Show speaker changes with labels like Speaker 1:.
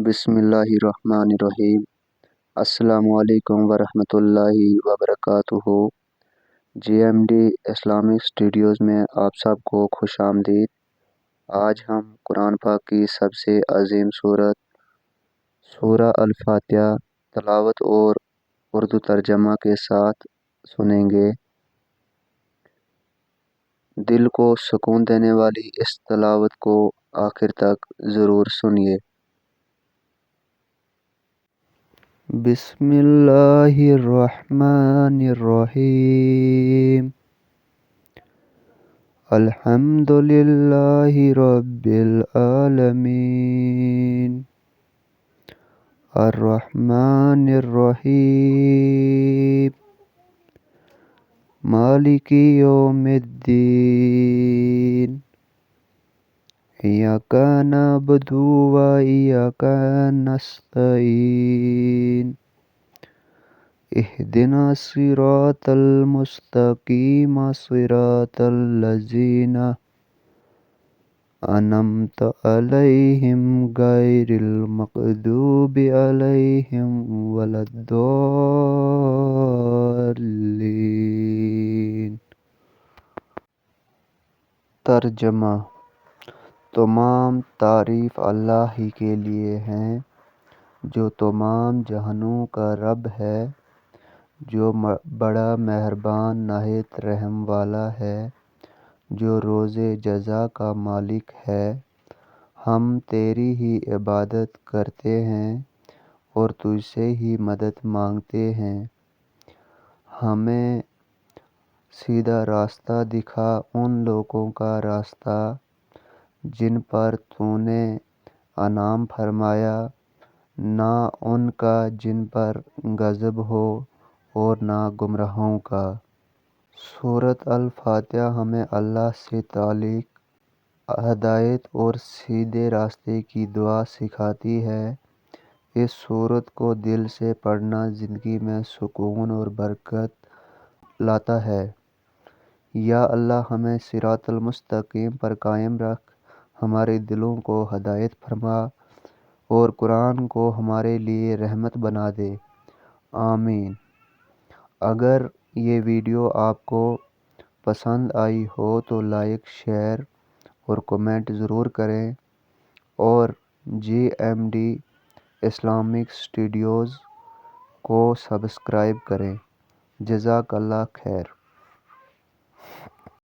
Speaker 1: بسم اللہ الرحمن الرحیم۔ السلام علیکم ورحمۃ اللہ وبرکاتہ۔ GMD اسلامک اسٹوڈیوز میں آپ سب کو خوش آمدید۔ آج ہم قرآن پاک کی سب سے عظیم سورہ الفاتحہ تلاوت اور اردو ترجمہ کے ساتھ سنیں گے۔ دل کو سکون دینے والی اس تلاوت کو آخر تک ضرور سنیے۔ بسم اللہ الرحمن الرحیم۔ الحمد للہ رب العالمین، الرحمن الرحیم، مالک یوم الدین، ایاک نعبد و ایاک نستعین، اہدنا الصراط المستقیم، صراط الذین انعمت علیہم غیر المغضوب علیہم ولا الضالین۔ ترجمہ۔ تمام تعریف اللہ ہی کے لیے ہیں جو تمام جہانوں کا رب ہے، جو بڑا مہربان نہایت رحم والا ہے، جو روز جزا کا مالک ہے۔ ہم تیری ہی عبادت کرتے ہیں اور تجھ سے ہی مدد مانگتے ہیں۔ ہمیں سیدھا راستہ دکھا، ان لوگوں کا راستہ جن پر تو نے انعام فرمایا، نہ ان کا جن پر غضب ہو اور نہ گمراہوں کا۔ سورۃ الفاتحہ ہمیں اللہ سے تعلق، ہدایت اور سیدھے راستے کی دعا سکھاتی ہے۔ اس سورت کو دل سے پڑھنا زندگی میں سکون اور برکت لاتا ہے۔ یا اللہ ہمیں صراط المستقیم پر قائم رکھ، ہمارے دلوں کو ہدایت فرما اور قرآن کو ہمارے لیے رحمت بنا دے، آمین۔ اگر یہ ویڈیو آپ کو پسند آئی ہو تو لائک، شیئر اور کمنٹ ضرور کریں اور GMD اسلامک اسٹوڈیوز کو سبسکرائب کریں۔ جزاک اللہ خیر۔